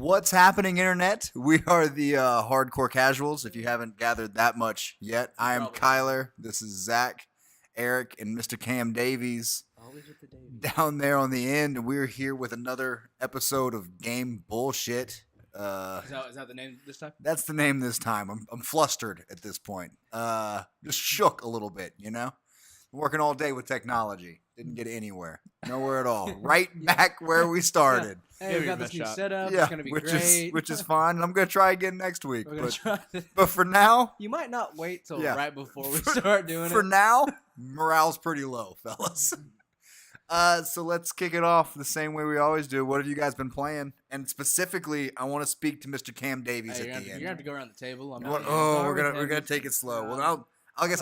What's happening, Internet? We are the Hardcore Casuals, if you haven't gathered that much yet. I am Kyler. This is Zach, Eric, and Mr. Cam Davies. Always with the Davies. Down there on the end, and we're here with another episode of Game Bullshit. Is that the name this time? That's the name this time. I'm flustered at this point. Just shook a little bit, you know? Working all day with technology. Didn't get anywhere. Nowhere at all. Right back where we started. Yeah. Hey, we got this new setup. Yeah, it's gonna be great. which is fine. I'm gonna try again next week. We're gonna try this. But for now, You might not wait till Yeah. right before we start doing for it. now, morale's pretty low, fellas. So let's kick it off the same way we always do. What have you guys been playing? And specifically, I want to speak to Mr. Cam Davies Hey, at the end. you're gonna have to go around the table. I'm What- not oh, gonna we're start gonna with him. take it slow. Well, I guess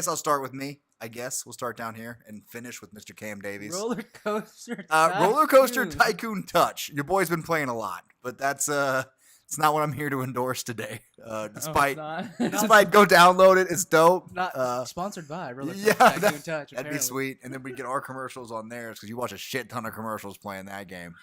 I'll start with me. I guess we'll start down here and finish with Mr. Cam Davies. Roller coaster. Roller Coaster Tycoon. Tycoon Touch. Your boy's been playing a lot, but that's it's not what I'm here to endorse today. Despite go download it, it's dope. Not sponsored by Roller Coaster yeah, Tycoon that- Touch. That'd be apparently. sweet, and then we get our commercials on theirs because you watch a shit ton of commercials playing that game.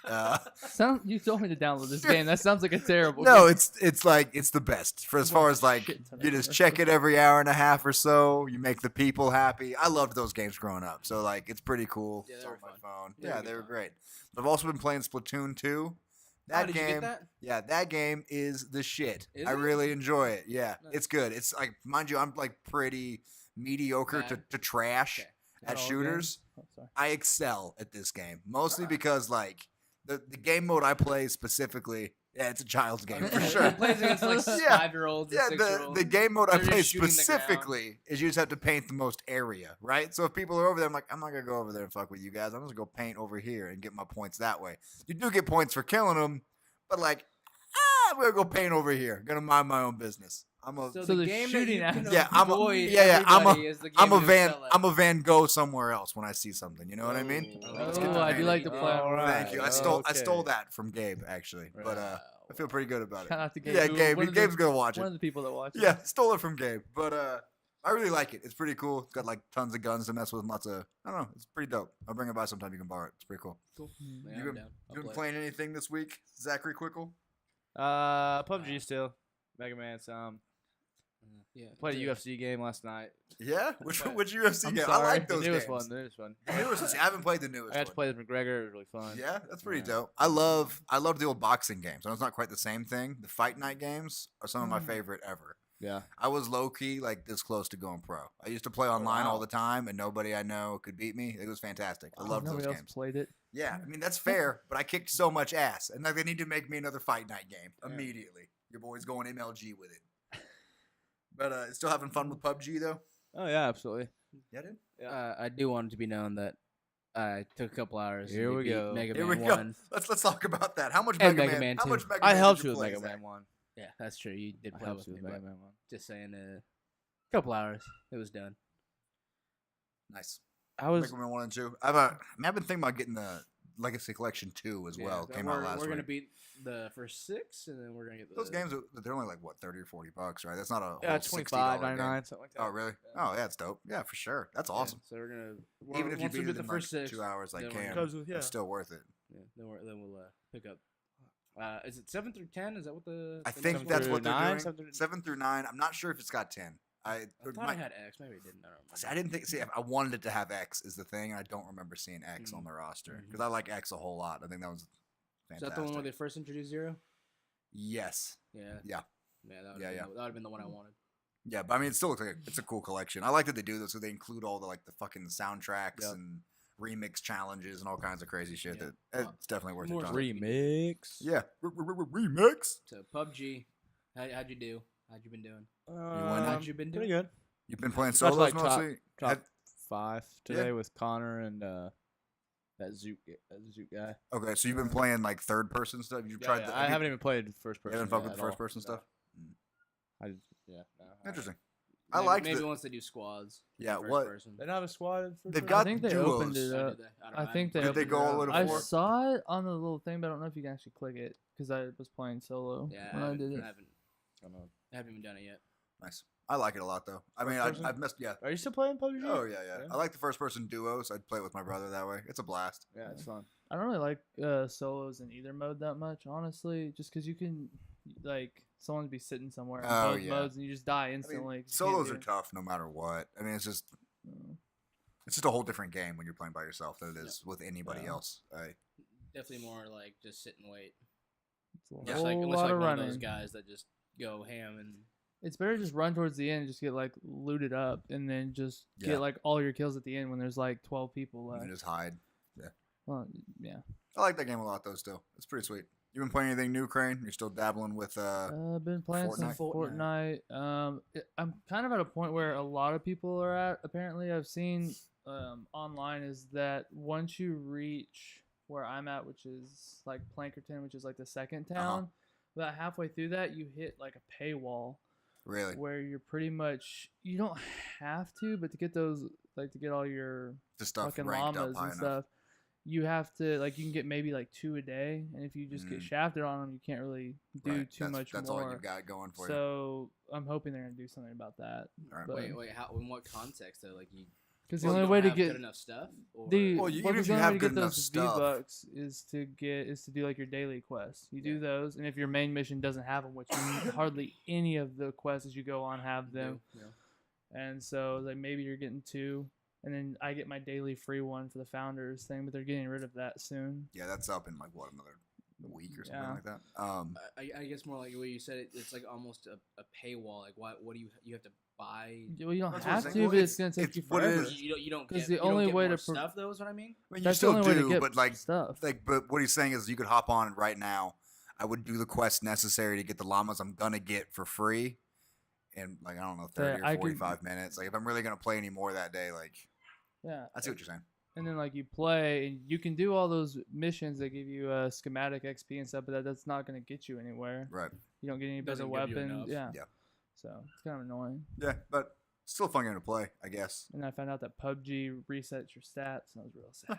You told me to download this game. That sounds like a terrible No, game. it's like it's the best for as far as like Shit ton of you just commercials. check it every hour and a half or so. You make the people happy. I loved those games growing up, so like it's pretty cool. Yeah, It's they on were my fun. phone. They were Yeah, good they were fun. great. But I've also been playing Splatoon 2. That did game, you get that? yeah, that game is the shit. Is I it? really enjoy it. Yeah, Nice. it's good. It's like, mind you, I'm like pretty mediocre Bad. to trash Okay. at All shooters. Oh, sorry. I excel at this game mostly Ah. because like the game mode I play specifically. Yeah, it's a child's game for Okay. sure. It plays against like Yeah. 5-year-olds Yeah, and the 6-year-olds. game mode I They're play just shooting the ground. specifically is you just have to paint the most area, right? So if people are over there, I'm like, I'm not gonna go over there and fuck with you guys. I'm just gonna go paint over here and get my points that way. You do get points for killing them, but like, I'm gonna go paint over here. Gonna mind my own business. I'm a So So the the game shooting that you can Yeah, I'm a- avoid yeah, I'm a- everybody is the game I'm a you Van excel at. I'm a Van Gogh somewhere else when I see something. You know what I mean? Let's get Oh, the I do painting. like to play. All on Thank you. I right. stole that from Gabe actually, but I feel pretty good about it. Shout out to Gabe. Yeah, who- Gabe. one of Gabe's the, gonna watch one it. of the people that watch. Yeah, stole it from Gabe, but I really like it. It's pretty cool. It's got like tons of guns to mess with, and lots of I don't know. It's pretty dope. I'll bring it by sometime. You can borrow it. It's pretty cool. Cool. Mm. Yeah, You I'm been- down. I'll You been play. playing anything this week, Zachary Quickle? PUBG still. Mega Man some. Yeah. Played a dude. UFC game last night. Yeah, which But- which UFC I'm game? sorry. I like those the newest games. one. The newest one. The newest one. See, I haven't played the newest I got to one. play with McGregor. It was really fun. Yeah, that's pretty Yeah. dope. I love the old boxing games. I know it's not quite the same thing. The fight night games are some of my Mm. favorite ever. Yeah. I was low key like this close to going pro. I used to play online all wow. the time, and nobody I know could beat me. It was fantastic. I loved those Nobody else games. played it. Yeah, I mean that's fair, but I kicked so much ass, and like they need to make me another fight night game Yeah. immediately. Your boy's going MLG with it. But still having fun with PUBG though. Oh yeah, absolutely. Yeah, dude. I do want it to be known that I took a couple hours. Here to we beat go. Mega Here Man we go. 1. Let's talk about that. How much And Mega Mega Man? Man How 2. much Mega I Man helped did you with play, Mega Zach? Man one. Yeah, that's true. You did I play helped with you me, with but Mega Man one. just saying, a couple hours. It was done. Nice. I was. Mega Man 1 and 2. I've been thinking about getting the Legacy Collection 2 as well. Yeah, Came we're, out last We're gonna week. beat the first 6, and then we're gonna get the Those games, they're only like what, $30 or $40, right? That's not a Yeah, whole $25, $60 game. $99, something like that. Oh, really? Yeah. Oh, yeah, it's dope. Yeah, for sure. That's Yeah, awesome. so we're gonna Even if you once we beat beat it the in like first 6, 2 hours, like then we're Cam, gonna- it's still worth it. Yeah, then we'll pick up. Is it 7 through 10? Is that what the? I the think next that's one what they're 9, doing. 7 through- 7 through 9. I'm not sure if it's got 10. I thought it had X. Maybe it didn't. I don't remember. See, I didn't think. See, I wanted it to have X is the thing, and I don't remember seeing X on the roster because I like X a whole lot. I think that was Is fantastic. that the one where they first introduced Zero? Yes. Yeah. Yeah. Yeah. Yeah, That would have been the one I wanted. Yeah, but I mean, it still looks like it's a cool collection. I like that they do this, so they include all the like the fucking soundtracks Yep. and remix challenges and all kinds of crazy shit. Yeah. That Well, it's definitely worth more your time. Remix. Yeah, remix. So PUBG, how'd you do? How'd you been doing? went How'd you been doing? Pretty good. You've been playing Much solos like mostly. Top Have- 5 Yeah. today with Connor and that Zoot guy. okay, so you've been playing like third person stuff. You've tried. I haven't even played first You person. haven't fucked yet with at first all. person No. stuff. I just, no, I Interesting. haven't. I liked maybe the- once they do squads. Yeah, first what- Person. They don't have a squad. in first They've person? got I think they duos. opened it Oh, up. did they? don't know. I think they Did they opened go it all up. the way to I 4? saw it on the little thing, but I don't know if you can actually click it because I was playing solo Yeah, when I did it. I haven't even done it yet. Nice. I like it a lot though. I mean, First person? I've missed. Yeah. Are you still playing PUBG? Oh yeah, yeah. Yeah. I like the first person duos. I'd play it with my brother that way. It's a blast. Yeah, it's fun. I don't really like solos in either mode that much, honestly. Just because you can, like, someone be sitting somewhere in Oh, both yeah. modes and you just die I instantly. mean, 'cause you can't solos do are it. tough no matter what. I mean, it's just Uh, a whole different game when you're playing by yourself than it is with anybody Yeah. else. Definitely more like just sit and wait. It's a Unless like, whole unless lot like of one running. of those guys that just go ham and It's better to just run towards the end and just get like looted up and then just Yeah. get like all your kills at the end when there's like 12 people You left. can just hide. Well, yeah. I like that game a lot though. Still, it's pretty sweet. You been playing anything new, Crane? You're still dabbling with I've been playing some Fortnite. Fortnite. I'm kind of at a point where a lot of people are at. Apparently, I've seen online is that once you reach where I'm at, which is like Plankerton, which is like the second town, about halfway through that, you hit like a paywall really where you're pretty much you don't have to, but to get those like to get all your the stuff fucking ranked up llamas high and enough. stuff. You have to like you can get maybe like 2 a day, and if you just get Mm. shafted on them, you can't really do Right. too much That's more. all you got going for you. So I'm hoping they're gonna do something about that. All right. but- wait, how? In what context though? Like you, Because well, the you only don't way to have get good enough stuff. Or, the Well, even if the you only have way to good get enough those stuff- V-Bucks is to do like your daily quests. You do Yeah. those, and if your main mission doesn't have them, which hardly any of the quests as you go on have them, Yeah. and so like maybe you're getting 2. And then I get my daily free one for the founders thing, but they're getting rid of that soon. Yeah, that's up in like what, another week or something Yeah. like that. I guess more like the way you said it. It's like almost a paywall. Like what do you have to buy? Well, you don't That's what I'm have saying. to, Well, but it's gonna take it's you what it forever. is. You don't 'Cause get the you don't only get way more to pro- stuff though is what I mean. I mean, you That's still the only way do, to get but like, stuff. but what he's saying is you could hop on right now. I would do the quest necessary to get the llamas I'm gonna get for free, in like I don't know 30 I or could- 45 minutes. Like if I'm really gonna play any more that day, like Yeah. I see what you're saying. And then like you play and you can do all those missions that give you schematic XP and stuff, but that's not going to get you anywhere. Right. You don't get any better Doesn't give you weapons. enough. Yeah. Yeah. So it's kind of annoying. Yeah, but still a fun game to play, I guess. And I found out that PUBG resets your stats, and I was real sad.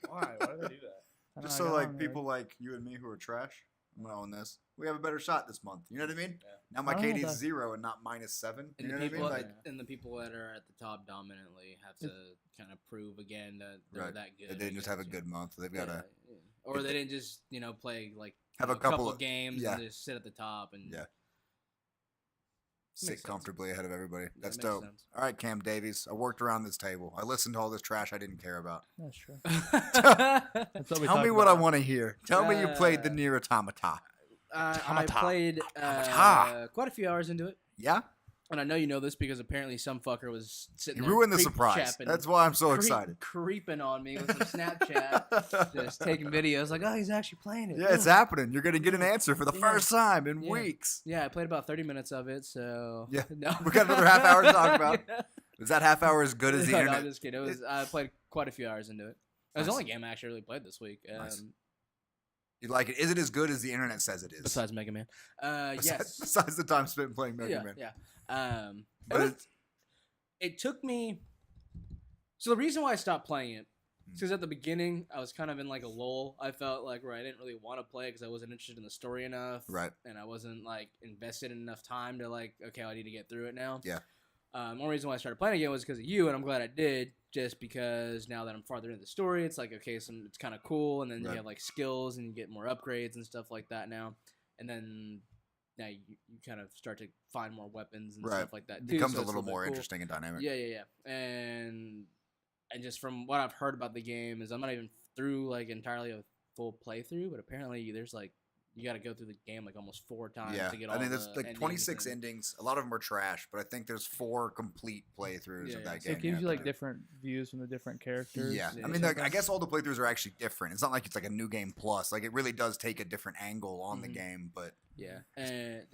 Why? Why do they do that? I don't Just know, I so got like on people like you and me who are trash, I'm gonna own this. We have a better shot this month. You know what I mean? Yeah. Now my I don't know KD's that- 0 and not -7. You And know the what I people mean? Like, and the people that are at the top dominantly have to kind of prove again that they're right. that good. They didn't just have a good month. They've got to Yeah. Or they didn't just play like have you a know, couple of games yeah. and just sit at the top and Yeah. sit sense. comfortably ahead of everybody. Yeah, That's makes dope. sense. All right, Cam Davies. I worked around this table. I listened to all this trash I didn't care about. That's true. I That's what we Tell me talked what I about. want to hear. Tell me you played the Uh, Nier Automata. Automata. played Automata. quite a few hours into it, Yeah? and I know you know this because apparently some fucker was sitting. You there ruined the creep surprise. chapping, That's why I'm so excited. creeping on me with some Snapchat, just taking videos like, oh, he's actually playing it. Yeah, it's happening. You're going to get an answer for the Yeah. first time in Yeah. weeks. Yeah, I played about 30 minutes of it, so Yeah. no. We got another half hour to talk about. Yeah. Is that half hour as good as the No, internet? I'm just kidding. It was, I played quite a few hours into it. It was Nice. the only game I actually really played this week. Nice. You like it? Is it as good as the internet says it is? Besides Mega Man. Yes. Besides the time spent playing Mega Yeah, Man. yeah. But It took me. So the reason why I stopped playing it is Hmm. because at the beginning I was kind of in like a lull. I felt like where I didn't really want to play because I wasn't interested in the story enough, Right. And I wasn't like invested in enough time to like, okay, I need to get through it now. Yeah. One reason why I started playing again was because of you, and I'm glad I did. Just because now that I'm farther into the story, it's like okay, it's kind of cool, and then you Right. have like skills and you get more upgrades and stuff like that now, and then now you kind of start to find more weapons and Right. stuff like that. It Too, becomes so a it's little bit more cool. interesting and dynamic. Yeah. And just from what I've heard about the game is I'm not even through like entirely a full playthrough, but apparently there's like you got to go through the game like almost 4 times Yeah. to get all I mean, the there's like endings 26 and- endings. A lot of them are trash, but I think there's 4 complete playthroughs Yeah, of yeah. that So game. it gives have you to like do. different views from the different characters. Yeah, Yeah, I mean, something. I guess all the playthroughs are actually different. It's not like it's like a new game plus. Like it really does take a different angle on the Mhm. game, but Yeah, and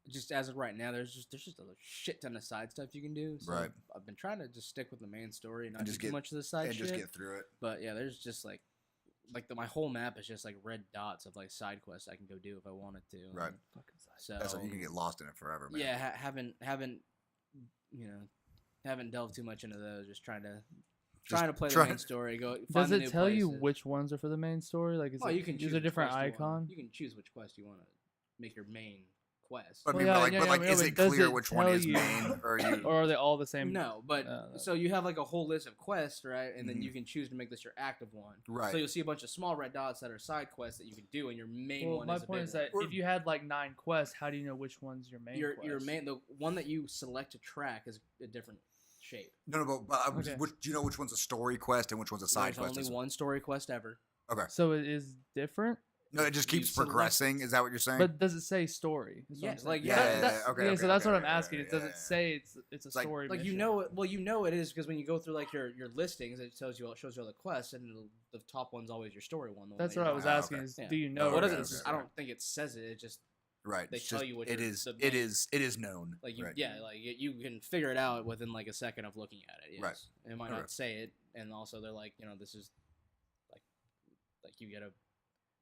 just as of right now, there's just a shit ton of side stuff you can do. So Right. I've been trying to just stick with the main story and not And do just too get- much of the side and shit. just get through it. But yeah, there's just like my whole map is just like red dots of like side quests I can go do if I wanted to. Right. and Fucking side. So That's why you can get lost in it forever, man. yeah, haven't delved too much into those. Just trying to play the main story. Go. Does Find the it new tell you places. which ones are for the main story? Like, is Oh, it, you can is choose there a which different quest you want. icon? You can choose which quest you want to make your main quest. But, I Well, mean, yeah, but like, yeah, but yeah, like, yeah, is but it does clear it which one tell is you- main, or you? Or are they all the same? No, but so you have like a whole list of quests, right? And then Mhm. you can choose to make this your active one. Right. So you'll see a bunch of small red dots that are side quests that you can do, and your main Well, one my is a point big is that one. if you had like 9 quests, how do you know which one's your main quest? Your main, the one that you select to track is a different shape. No, but Okay. do you know which one's a story quest and which one's a side There's quest? only one story quest ever. Okay. So it is different, No, it just You keeps select- progressing. Is that what you're saying? but does it say story? Is what I'm Yes, saying. like, Yeah, that- yeah, okay, yeah, okay, so that's okay, what I'm okay, asking. okay, It doesn't yeah. say it's a Like- story. Like mission. you know it is because when you go through like your listings, it shows you all the quests, and the top one's always your story one. the one That's that what you I was buy. asking. okay. Is Yeah. do you Oh, know? What okay, does it? okay, I okay. don't think it says it. It just Right. they it's tell just- you what it your- is. the It main- is. It is known. like you right. you can figure it out within like a second of looking at it. Yes. Right. It might Okay. not say it, and also they're like, this is like you get a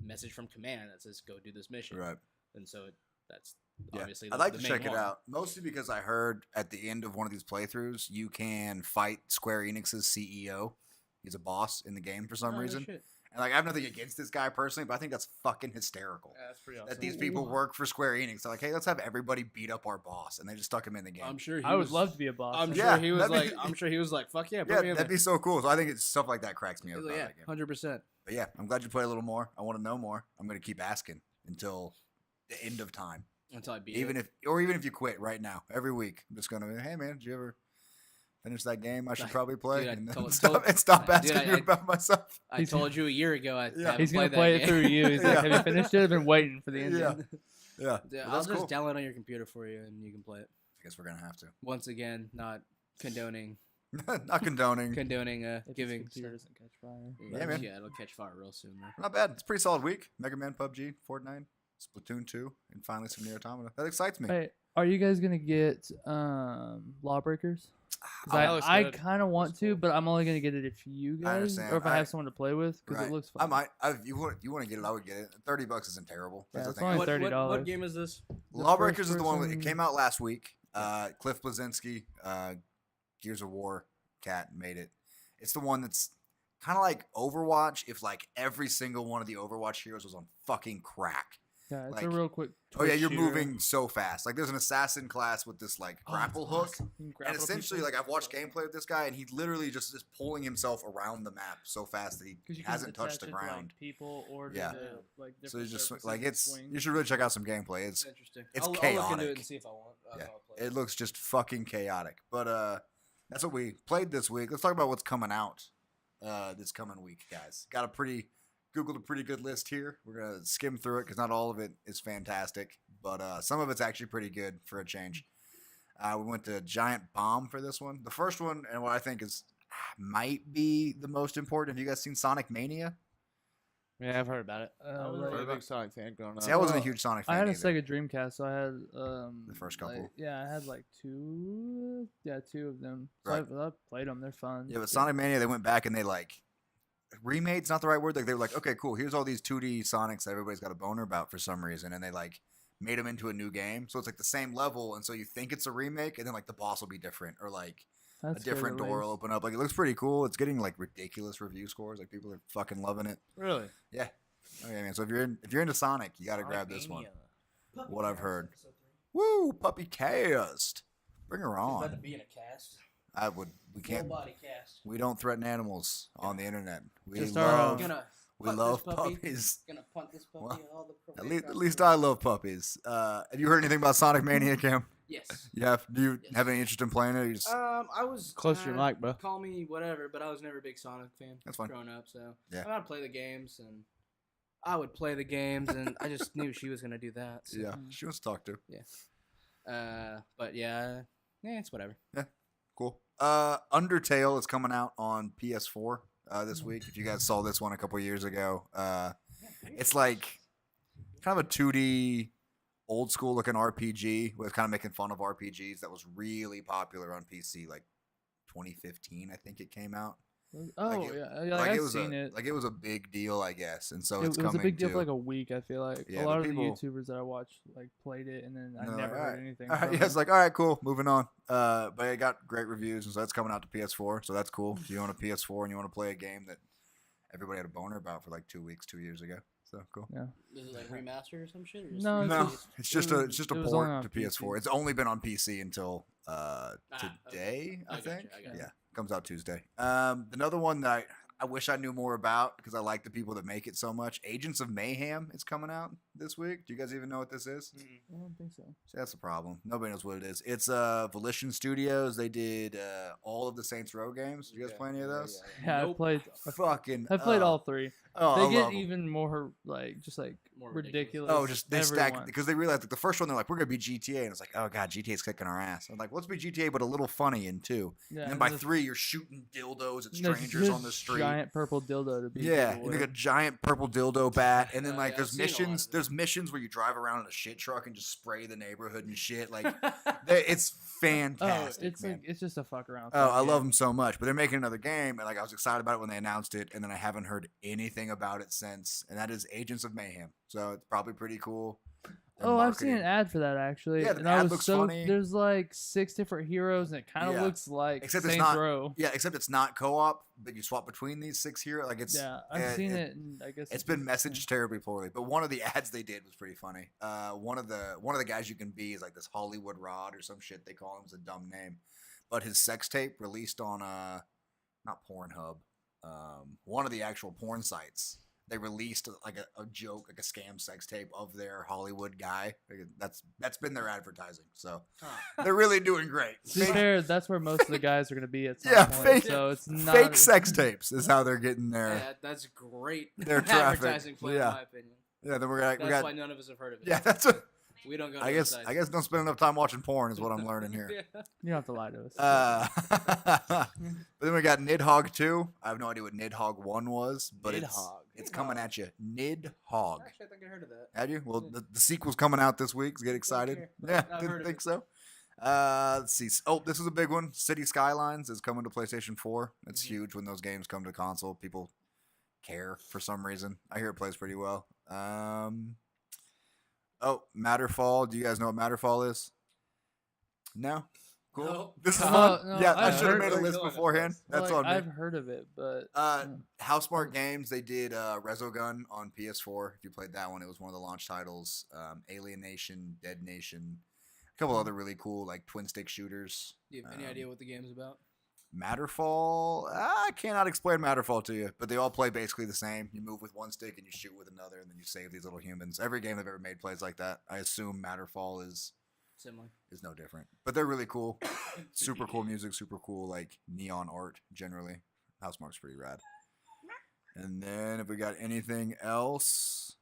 message from command that says go do this mission, Right. and so that's Yeah. obviously. I'd like the to main check it one. out, mostly because I heard at the end of one of these playthroughs you can fight Square Enix's CEO. He's a boss in the game for some Oh, no reason, shit. and like I have nothing against this guy personally, but I think that's fucking hysterical. Yeah, that's pretty awesome. That these people work for Square Enix. They're like, hey, let's have everybody beat up our boss, and they just stuck him in the game. I'm sure he I would was, love to be a boss. I'm Yeah, sure he was that'd like. be- I'm sure he was like, "Fuck yeah, put Yeah, me in that'd there." be so cool. So I think it's stuff like that cracks me up He's about like, yeah, that game. 100%. But yeah, I'm glad you play a little more. I want to know more. I'm gonna keep asking until the end of time. Until I beat Even it. if you quit right now, every week, I'm just gonna be, hey man, did you ever finish that game I should probably play? Dude, I and then told- stop stop dude, asking you I- about myself. I told you a year ago. I Yeah. haven't He's gonna played that play it game. through you. He's like, Yeah. have you finished it? I've been waiting for the ending. Yeah. Yeah, Yeah, but I'll that's just cool. download on your computer for you, and you can play it. I guess we're gonna have to. Once again, not condoning Not condoning. If his giving. computer doesn't catch fire. Yeah, man. Yeah, it'll catch fire real soon. Though. Not bad. It's a pretty solid week. Mega Man, PUBG, Fortnite, Splatoon 2, and finally some Nier Automata. That excites me. Hey, are you guys gonna get Lawbreakers? 'Cause that looks I good. kind of want Looks to, cool. but I'm only gonna get it if you guys, understand. or if I I- have someone to play with, because Right. it looks I fun. might. You want to get it? I would get it. $30 isn't terrible. That's Yeah, the it's thing. only What, $30. what game is this? The Lawbreakers first is the one that it person- came out last week. Cliff Bleszinski, Gears of War cat made it. It's the one that's kind of like Overwatch if like every single one of the Overwatch heroes was on fucking crack. Yeah, it's like- a real quick. Oh yeah, twitch you're shooter. moving so fast. Like there's an assassin class with this like Oh, grapple it's hook. awesome. You can And grapple essentially, people. like I've watched gameplay of this guy, and he literally just is pulling himself around the map so fast that 'Cause he you can hasn't touched the attach it to, ground. like, people or to Yeah. the, like So it's different just surfaces like and it's. swing. You should really check out some gameplay. It's Interesting. it's I'll look into chaotic. it and see if I want. Yeah. I'll play it looks just fucking chaotic. But that's what we played this week. Let's talk about what's coming out this coming week, guys. Got a pretty Googled a pretty good list here. We're gonna skim through it because not all of it is fantastic, but some of it's actually pretty good for a change. We went to Giant Bomb for this one. The first one, and what I think is might be the most important. Have you guys seen Sonic Mania? Yeah, I've heard about it. Uh, I'm like- a big Sonic fan growing up. See, I wasn't a well, huge Sonic fan I had a either. Sega Dreamcast, so I had The first couple. like, yeah, I had like two of them. So Right. I played them. They're fun. Yeah, but Sonic Mania, they went back and they like remade's not the right word. Like they were like, okay, cool. Here's all these 2D Sonics that everybody's got a boner about for some reason, and they like made them into a new game. So it's like the same level, and so you think it's a remake, and then like the boss will be different, or like That's a different door will open up. Like it looks pretty cool. It's getting like ridiculous review scores. Like people are fucking loving it. Really? Yeah. Okay, man. So if you're into Sonic, you got to grab this one. What I've heard. Woo, puppy cast. Bring her About to on. be in a cast. We can't. Full body cast. We don't threaten animals on the internet. We Just our, love. Gonna We punt love this puppy. puppies. Gonna punt this puppy Well, all the At least I love puppies. Have you heard anything about Sonic Mania, Cam? Yes. Yeah. Do you Yes. have any interest in playing it? Or you just, I was Close to your mic, bro. Call me whatever, but I was never a big Sonic fan. That's fine. Growing up, so Yeah. I would play the games, and I would play the games, and I just knew she was gonna do that. So. yeah. She wants to talk to. But yeah, it's whatever. Cool. Undertale is coming out on PS4 this week. If you guys saw this one a couple years ago, it's like kind of a 2D old school looking RPG with kind of making fun of RPGs that was really popular on PC like 2015, I think it came out. Oh Like it- yeah, like I've it was seen a it. like it was a big deal, I guess, and so It it's was coming a big deal to, for like a week. I feel like Yeah, a lot but of people- the YouTubers that I watched like played it, and then I And they're never like, heard "Alright, anything. all right." from Yeah, it's it. like, all right, cool, moving on. But it got great reviews, and so that's coming out to PS4, so that's cool. If you own a PS4 and you want to play a game that everybody had a boner about for like 2 weeks, 2 years ago, So cool. Yeah. Is it like remastered or some shit? Or just No, No, released? it's just it a was- it's just a it was only port on to PC. PS4. It's only been on PC until okay. today, I I gotcha, think. I gotcha. Yeah, comes out Tuesday. Another one that I wish I knew more about because I like the people that make it so much. Agents of Mayhem is coming out this week. Do you guys even know what this is? I don't think so. See, that's the problem. Nobody knows what it is. It's Volition Studios. They did all of the Saints Row games. Did you guys play any of those? Yeah, Nope. I've played. Fucking. I've played all three. Oh, They I get love 'em. even more like just like More ridiculous. Oh, just they stack everyone. because they realized like the first one they're like we're gonna be GTA and it's like oh god GTA's kicking our ass. I'm like let's be GTA but a little funny in two. Yeah, And then by there's- 3 you're shooting dildos at there's strangers on the this street. Giant purple dildo to be. Yeah, and like a giant purple dildo bat, and then like Yeah, there's I've seen a lot missions. of There's missions where you drive around in a shit truck and just spray the neighborhood and shit. Like it's Oh, fantastic. it's man. like it's just a fuck around. Oh, fun I game. love them so much. But they're making another game, and like I was excited about it when they announced it, and then I haven't heard anything about it since. And that is Agents of Mayhem. So it's probably pretty cool. Their Oh, I've seen an marketing- ad for that actually. Yeah, the and I ad was looks so funny. there's like 6 different heroes, and it kind of Yeah. looks like Except it's Saints not- Row. Yeah, except it's not co-op, but you swap between these 6 here. Like it's Yeah, I've seen it, and I guess It's been messaged terribly poorly, but one of the ads they did was pretty funny. One of the guys you can be is like this Hollywood Rod or some shit they call him. It's a dumb name, but his sex tape released on not Pornhub, one of the actual porn sites. They released like a joke, like a scam sex tape of their Hollywood guy. That's been their advertising, so Huh. they're really doing great. To be fair, that's where most of the guys are going to be at some Yeah, point. fake- so it's not Fake sex tapes is how they're getting their Yeah, that's great. Their traffic, advertising plan, yeah. in my opinion. yeah. Then we That's got why none of us have heard of it. yeah. That's a. We don't go. To I those guess sites. don't spend enough time watching porn is what I'm learning here. Yeah. You don't have to lie to us. But then we got Nidhogg 2. I have no idea what Nidhogg 1 was, but Nidhogg. it's coming at you. Nidhogg. Actually, I think I heard of that. Had you? Well, the sequel's coming out this week. So get excited. care. Yeah, I've didn't heard of think it. so. Let's see. Oh, this is a big one. City Skylines is coming to PlayStation 4. It's Mhm. huge when those games come to console. People care for some reason. I hear it plays pretty well. Oh, Matterfall. Do you guys know what Matterfall is? No? Cool. No. This is No, fun. no, Yeah, I I've should have heard- made a Like, list no, beforehand. That's Like, on me. I've heard of it, but Housemark Games, they did Resogun on PS4. If you played that one, it was one of the launch titles. Alien Nation, Dead Nation, a couple other really cool like twin stick shooters. Do you have any idea what the game's about? Matterfall, I cannot explain Matterfall to you, but they all play basically the same. You move with one stick and you shoot with another, and then you save these little humans. Every game they've ever made plays like that. I assume Matterfall is Similar. no different, but they're really cool. Super cool music, super cool like neon art. Generally, Housemarque's pretty rad. And then if we got anything else,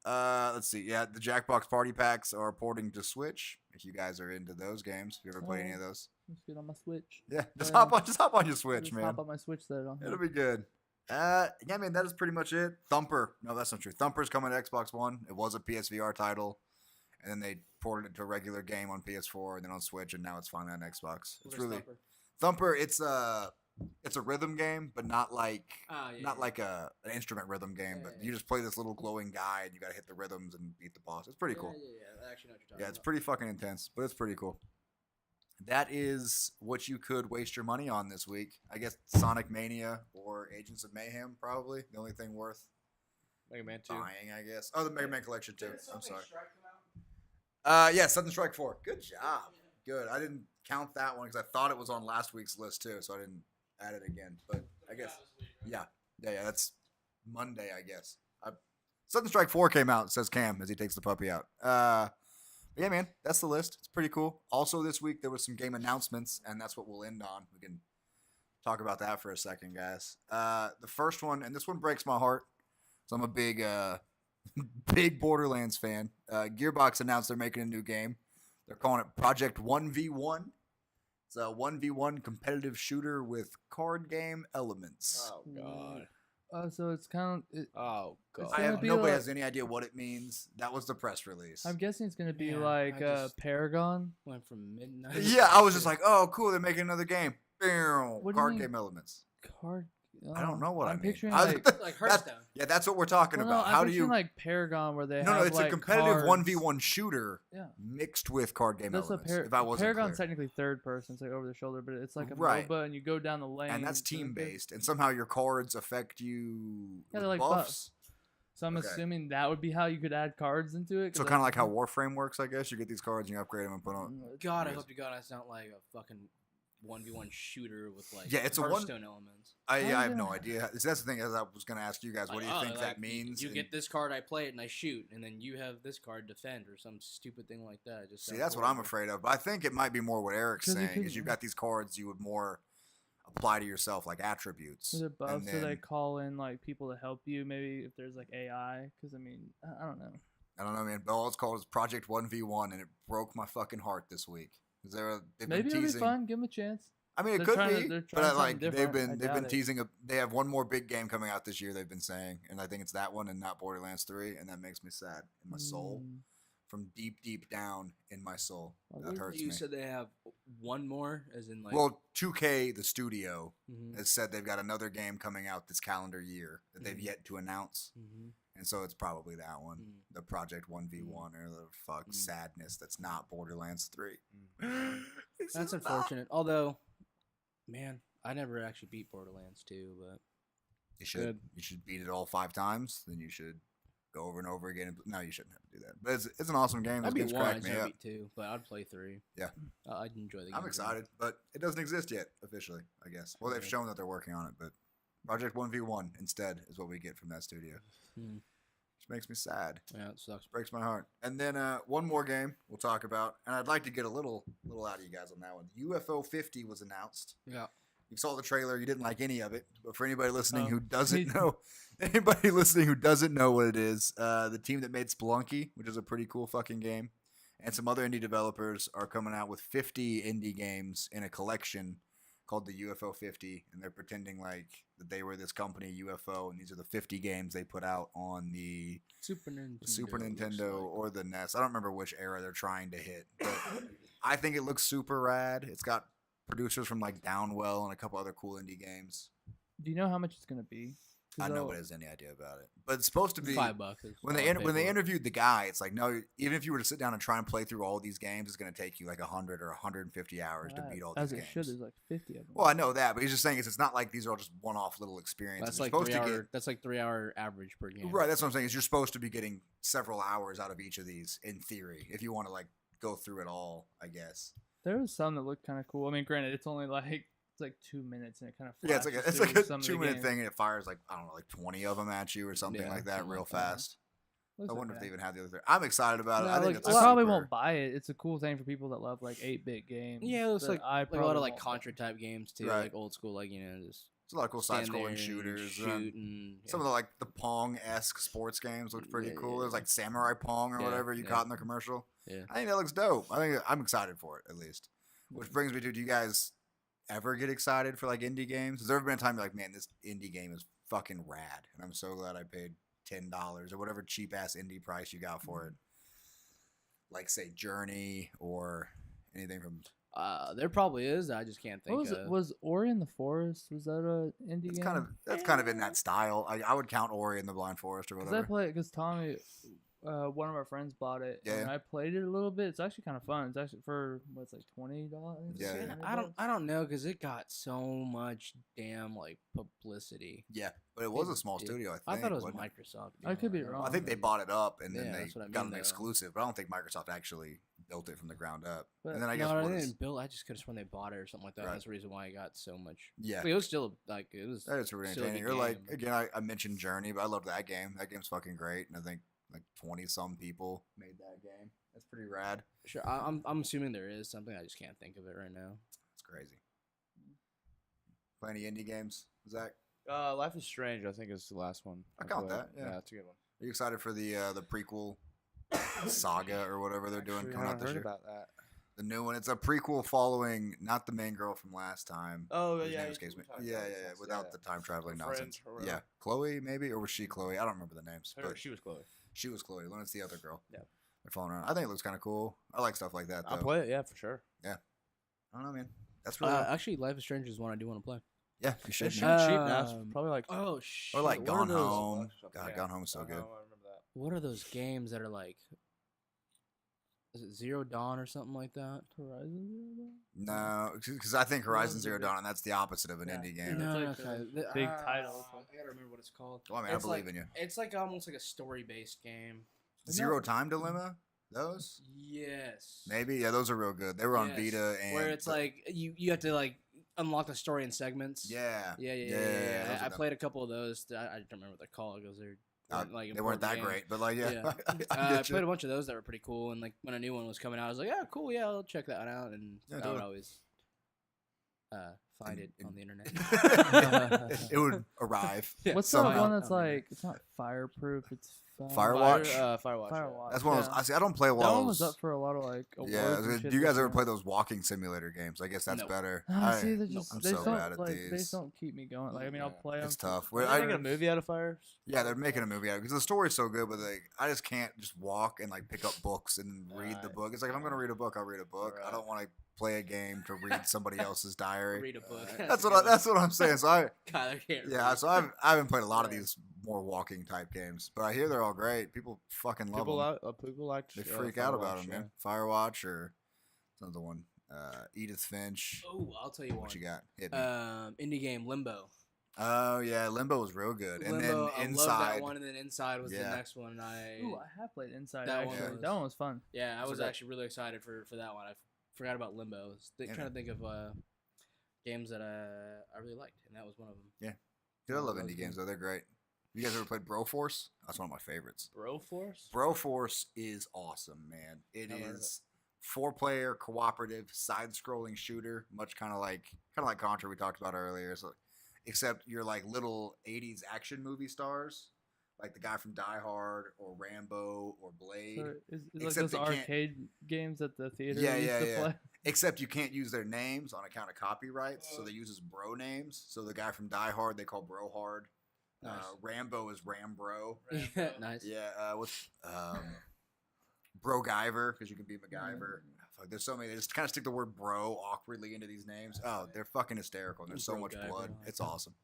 let's see. Yeah, the Jackbox Party Packs are porting to Switch. If you guys are into those games, if you ever played any of those, let's get on my Switch. yeah, just Yeah. hop on your Switch, Just man. hop on my Switch that I don't have. It'll be good. Yeah, man, that is pretty much it. Thumper. No, that's not true. Thumper's coming to Xbox One. It was a PSVR title, and then they ported it to a regular game on PS4 and then on Switch, and now it's finally on Xbox. What It's is really Thumper? Thumper. It's a rhythm game, but not like Ah, yeah, not yeah. like an instrument rhythm game. Yeah, But yeah, you just play this little glowing guy, and you got to hit the rhythms and beat the boss. It's pretty cool. Yeah, yeah. I actually know what you're talking Yeah, it's about. pretty fucking intense, but it's pretty cool. That is what you could waste your money on this week. I guess Sonic Mania or Agents of Mayhem, probably the only thing worth Mega Man 2. buying, I guess. Oh, the Mega Man Collection too. I'm sorry. Yeah, Sudden Strike 4. Good job. Good. I didn't count that one because I thought it was on last week's list too, so I didn't add it again. But I guess, yeah. That's Monday, I guess. Sudden Strike 4 came out, says Cam as he takes the puppy out. Yeah, man, that's the list. It's pretty cool. Also, this week there was some game announcements, and that's what we'll end on. We can talk about that for a second, guys. The first one, and this one breaks my heart. So I'm a big, big Borderlands fan. Gearbox announced they're making a new game. They're calling it Project 1v1. It's a 1v1 competitive shooter with card game elements. Oh god. So it's kind of. Oh god. I gonna have be nobody like- has any idea what it means. That was the press release. I'm guessing it's gonna be Man, like I just- Paragon. Went from midnight. Yeah, I was just like, oh, cool, they're making another game. Boom, What do you card mean? game elements. Card. I don't know what I'm I mean. picturing I was- like. Like That's- Hearthstone. Yeah, that's what we're talking Well, no, about. I'm How do picturing you? like Paragon where they No, have no, it's like a competitive cards. 1v1 shooter Yeah. mixed with card game That's elements. a if I wasn't Paragon's clear. technically third person, it's like over the shoulder, but it's like a Right. MOBA, and you go down the lane. And that's team based, and somehow your cards affect you Yeah, with they're like buffs. buffs. So I'm Okay. assuming that would be how you could add cards into it. So kind of like how Warframe works, I guess. You get these cards and you upgrade them and put on. God, I Yes. hope to God it's not like a fucking 1v1 shooter with like Yeah, it's a one- Hearthstone elements. I you have no gonna- idea. That's the thing. As I was going to ask you guys, what do you Like, think oh, that like, means? You And- get this card, I play it, and I shoot, and then you have this card defend or some stupid thing like that. It just See, sounds that's what I'm horrible. afraid of. But I think it might be more what Eric's 'Cause you saying. Is can- you've got these cards you would more apply to yourself, like attributes. Is it buffs and so they then- call in like people to help you? Maybe if there's like AI, because I mean, I don't know. I don't know, man. But all it's called is Project 1v1, and it broke my fucking heart this week. Is there a, they've Maybe been it'll be teasing. fun. Give them a chance. I mean, it They're could trying to- be, they're but trying I, something like they've different. I been they've doubt been it. teasing. They have one more big game coming out this year. They've been saying, and I think it's that one and not Borderlands 3, and that makes me sad in my soul, Mm. from deep down in my soul. Well, That hurts You me. said they have one more, as in like. Well, 2K, the studio, Mhm, has said they've got another game coming out this calendar year that they've Mhm. yet to announce, mhm, and so it's probably that one, Mm. the Project 1v1 or the fuck Mm. sadness that's not Borderlands 3. It's That's just not. unfortunate. Although, man, I never actually beat Borderlands 2, but You should. Good. You should beat it all 5 times. Then you should go over and over again. No, you shouldn't have to do that. But it's an awesome game. I Those beat games one, I crack me never up. beat 2, but I'd play 3. Yeah. I'd enjoy the game. I'm excited, but it doesn't exist yet officially. I guess. Well, they've Yeah. shown that they're working on it, but Project 1v1 instead is what we get from that studio, Hmm. which makes me sad. Yeah, it sucks. Breaks my heart. And then one more game we'll talk about, and I'd like to get a little out of you guys on that one. UFO 50 was announced. Yeah. You saw the trailer. You didn't like any of it, but for anybody listening Oh, who doesn't me- know, anybody listening who doesn't know what it is, the team that made Spelunky, which is a pretty cool fucking game, and some other indie developers are coming out with 50 indie games in a collection called the UFO 50, and they're pretending like that they were this company UFO, and these are the 50 games they put out on the Super Nintendo. Super looks Nintendo like. or the NES. I don't remember which era they're trying to hit, but I think it looks super rad. It's got producers from like Downwell and a couple other cool indie games. Do you know how much it's gonna be? 'Cause I know they'll- nobody has any idea about it, but it's supposed to be $5 is when all they I'd pay when they for it. interviewed the guy. It's like, no, even if you were to sit down and try and play through all these games, it's going to take you like 100 or 150 hours to beat all these As it games. should. There's like 50 of them. Well, I know that, but he's just saying it's not like these are all just one-off little experiences. That's You're like supposed 3 to hour. get That's like 3 hour average per game. right. That's what I'm saying. Is you're supposed to be getting several hours out of each of these in theory, if you want to like go through it all. I guess. There was some that looked kind of cool. I mean, granted, it's only like 2 minutes and it kind of Yeah, it's like flashes a through some of the 2-minute games. thing, and it fires like I don't know, like 20 of them at you or something Yeah, like that, something real like that. fast. Looks I wonder if okay. they even have the other. Thing. I'm excited about it. No, I think like, it's I probably super- won't buy it. It's a cool thing for people that love like 8-bit games. Yeah, it looks that like, I like a lot probably of like won't buy. Contra type games too, Right. like old school, like just It's a lot of cool stand there side-scrolling and shooters. shoot, and Some of the like the Pong-esque sports games look pretty Yeah, cool. yeah, There's yeah. like Samurai Pong or Yeah, whatever you yeah. caught in the commercial. yeah. I think that looks dope. I'm excited for it at least. Which brings me to: do you guys ever get excited for like indie games? Has there ever been a time you're like, man, this indie game is fucking rad, and I'm so glad I paid $10 or whatever cheap ass indie price you got for it? Like say Journey or anything from. There probably is. I just can't think. What was it? Was Ori in the Forest? Was that a indie It's game? that's kind of in that style. I would count Ori in the Blind Forest or Because whatever. I played because Tommy, one of our friends bought it, and Yeah. I played it a little bit. It's actually kind of fun. It's actually for what's like $20. Yeah, See, yeah. I don't know because it got so much damn like publicity. Yeah, but it was a It- small it- studio. I think. I thought it was wasn't Microsoft. I could be honest. wrong. I think they bought it up and then Yeah, they that's what I got mean, an though. exclusive, but I don't think Microsoft actually built it from the ground up. But- and then I guess No, what I is- didn't build. I just could have sworn they bought it or something like that. Right. That's the reason why I got so much. yeah, But it was still like it was. that is really still a entertaining. good Or like game. again, I mentioned Journey, but I love that game. That game's fucking great, and I think like 20 some people made that game. That's pretty rad. Sure, I'm assuming there is something. I just can't think of it right now. It's crazy. Play any indie games, Zach? Life is Strange, I think, is the last one. I count played. that, yeah. that's a good one. Are you excited for the prequel saga or whatever they're doing Actually, coming I out this heard year? about that. The new one. It's a prequel following not the main girl from last time. Oh, whose yeah, name yeah, escapes me. we're talking Yeah, about yeah, this yeah. once, Without yeah. the time traveling Her friend nonsense. or whatever. Yeah, Chloe maybe, or was she Chloe? I don't remember the names, but She was Chloe. she was Chloe. When it's the other girl. Yeah. They're following around. I think it looks kind of cool. I like stuff like that. Though. I'll play it, yeah, for sure. I don't know, man. That's really Actually, Life is Strange is one I do want to play. yeah. You should. It should man. be cheap now. It's Um, probably like Oh shit! or like what are Gone those- Home. $5 or something, God, yeah. Gone Home is so Gone good. Home, I remember that. What are those games that are like? Is it Zero Dawn or something like that? Horizon Zero Dawn? No, because I think Horizon Horizon Zero Zero Dawn, and that's the opposite of an Yeah. indie Yeah. game. No. No, It's like okay. the big title. I gotta remember what it's called. Well, I mean, I It's believe like, in you. It's like almost like a story-based game. Zero Time Dilemma? Those? Yes. Maybe? Yeah, those are real good. They were on Yes. Vita and... Where it's like you have to like unlock the story in segments. Yeah. Yeah. those are I them. played a couple of those. I don't remember what they're called because they're like they weren't that important games. great, but like, yeah. Yeah. I I get played a you. bunch of those that were pretty cool, and like when a new one was coming out, I was like, "Yeah, cool, yeah, I'll check that one out." And Yeah, I do would it. always find it on the internet. It would arrive. Yeah. What's the somehow. one that's like, it's not fireproof, it's Firewatch? Firewatch. yeah. Firewatch. That's one of those... I see, I don't play a That lot one of was those... up for a lot of like awards. Yeah, I was and gonna- shit do you this guys ever year. play those walking simulator games? I guess that's Nope. better. Ah, see, they Nope. just I'm they so just bad don't at like these. they just don't keep me going. Like I mean, I'll Yeah. play them. It's tough. Are they making a movie out of Fires? Yeah, they're making a movie out because the story's so good, but like I just can't just walk and like pick up books and read the Right. book. It's like if I'm gonna read a book, I'll read a book. I Right. don't want to play a game to read somebody else's diary. Read a book. Right. That's what I'm saying. So I Kyler can't. yeah, read. so I haven't played a lot of Yeah. these more walking type games, but I hear they're all great. People fucking love People them. people like They freak out about them, man. Firewatch or what's the one. Edith Finch. Oh, I'll tell you one. What you got? Hit me. Indie game Limbo. Oh yeah, Limbo was real good, and Limbo, then I loved Inside. that one, and then Inside was Yeah. the next one. And Ooh, I have played Inside. That one Actually, was- that one was fun. yeah, I So was that- actually really excited for that one. I forgot about Limbo. I was Yeah, trying to think of games that I really liked, and that was one of them. Dude, I love Those indie games though; they're great. You guys ever played Broforce? That's one of my favorites. Broforce? Broforce is awesome, man. It Never heard of is 4-player cooperative side-scrolling shooter, much kind of like Contra we talked about earlier. So, except you're like little 80s action movie stars, like the guy from Die Hard or Rambo or Blade. So is like Except those they can't- arcade games at the theater Yeah, used yeah, to yeah. play. Except you can't use their names on account of copyrights, so they use his bro names. So the guy from Die Hard they call Bro Hard. Nice. Rambo is Rambro. Yeah, nice. Yeah, what's Bro Guyver, because you can be MacGyver. Fuck, there's so many. They just kind of stick the word bro awkwardly into these names. Oh, they're fucking hysterical. And there's so Bro much Guyver. blood. It's awesome.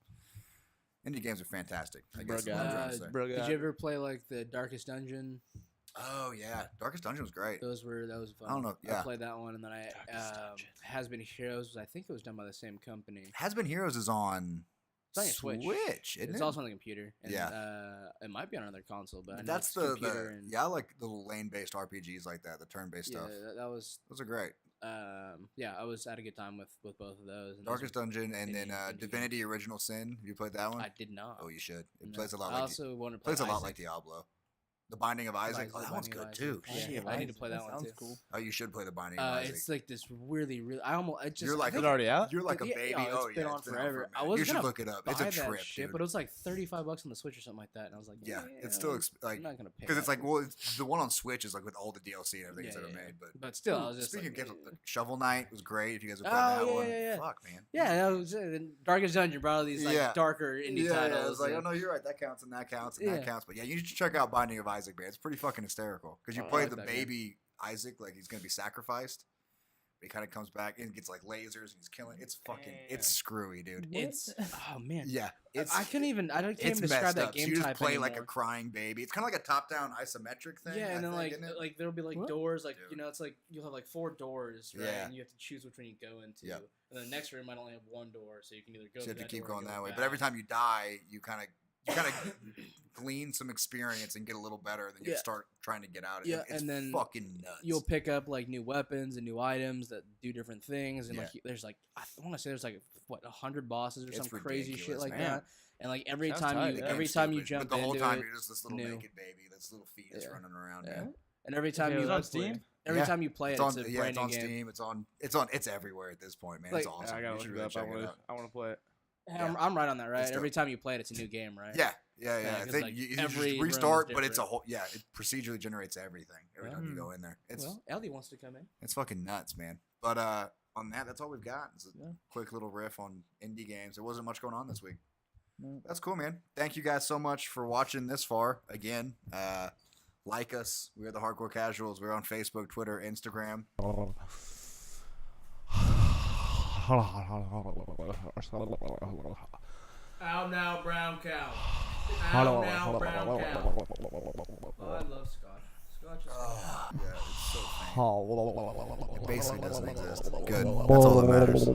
Indie games are fantastic. I Bro guess is what I'm trying to guy. say. Bro Did guy. you ever play like the Darkest Dungeon? Oh yeah, Darkest Dungeon was great. That was fun. I don't know, I yeah. played that one, and then Darkest Dungeon. Has Been Heroes. I think it was done by the same company. Has Been Heroes is on It's on your Switch. isn't It's it? also on the computer. And, Yeah. It might be on another console, but I know That's it's the computer and, yeah. I like the little lane-based RPGs like that, the turn-based yeah, stuff. that was Those are great. yeah. I had a good time with both of those. And those Darkest are- Dungeon and then indie Divinity Original Sin. Have you played that one? I did not. Oh, you should. It No. plays a lot I like also want to play plays a lot Isaac. like Diablo. The Binding of Isaac. Isaac, Oh, that The one's Binding of good too. Isaac. Shit. Yeah, I need to play that one sounds too. cool. Oh, you should play the Binding of Isaac. It's like this really. I almost. I just. You're like I Is think it already out? You're like a yeah, baby. yeah, Oh, it's been yeah, on it's been forever. out for a I minute. was You should gonna look it up. It's a buy that trip, shit, dude. but it was like $35 on the Switch or something like that, and I was like, Yeah, it's still like I'm not gonna pay because it's that. like well, it's, the one on Switch is like with all the DLC and everything Yeah, it's ever yeah, made. But But still, I was just speaking like, of games, Shovel Knight was great. If you guys have Oh, played that yeah, one, yeah, yeah. fuck man. yeah, that was it. And Darkest Dungeon brought all these like Yeah. darker indie Yeah, titles. I was like, and- oh no, you're right. That counts and that counts and that Yeah. counts. But yeah, you should check out Binding of Isaac, man. It's pretty fucking hysterical because you Oh, I play like the that game. baby Isaac like he's gonna be sacrificed. But he kind of comes back and gets like lasers and he's killing. It's fucking. It's screwy, dude. It's oh man, Yeah, it's. I can't even. I can't It's even describe messed that up. game So you just type play like a anymore. crying baby. It's kind of like a top-down isometric thing. Yeah, I and then think, isn't it? like there'll be like What? doors, like Dude. it's like you'll have like 4 doors, right? Yeah. And you have to choose which one you go into. Yep. And then the next room might only have 1 door, so you can either go. So you have through to keep door or going go that way. But back. every time you die, you kind of glean some experience and get a little better. Then you Yeah. start trying to get out. Yeah, It's and then fucking nuts. you'll pick up like new weapons and new items that do different things, and Yeah. like there's like I want to say there's like 100 bosses or It's some crazy shit ridiculous, like man. that. And like every Sounds time tight, you yeah. every Game's time you stupid, jump but the whole into time it, you're just this little new. naked baby. This little fetus Yeah. running around. Yeah. Man. And every time Okay, you well, It's on that's Steam? every Yeah. time you play It's it, on. it's a Yeah, brand it's new on game. Steam. It's on. It's on. It's everywhere at this point, man. It's Like, awesome. I gotta You look should it really up. check it out. I want to play it. I'm right on that, right? It's Every dope. time you play it, it's a new game, right? Yeah, Yeah, I 'cause, think like, you every just room is restart, but it's a different. whole. Yeah, it procedurally generates everything every time you Mm. go in there. It's Well, Ellie wants to come in. it's fucking nuts, man. But on that, that's all we've got. It's a Yeah. quick little riff on indie games. There wasn't much going on this week. No. That's cool, man. Thank you guys so much for watching this far. Again, like us. We're the Hardcore Casuals. We're on Facebook, Twitter, Instagram. Out now, brown cow. Out now, brown cow. Oh, I love Scott. Yeah, it's so faint. It basically doesn't exist. Good. That's all that matters.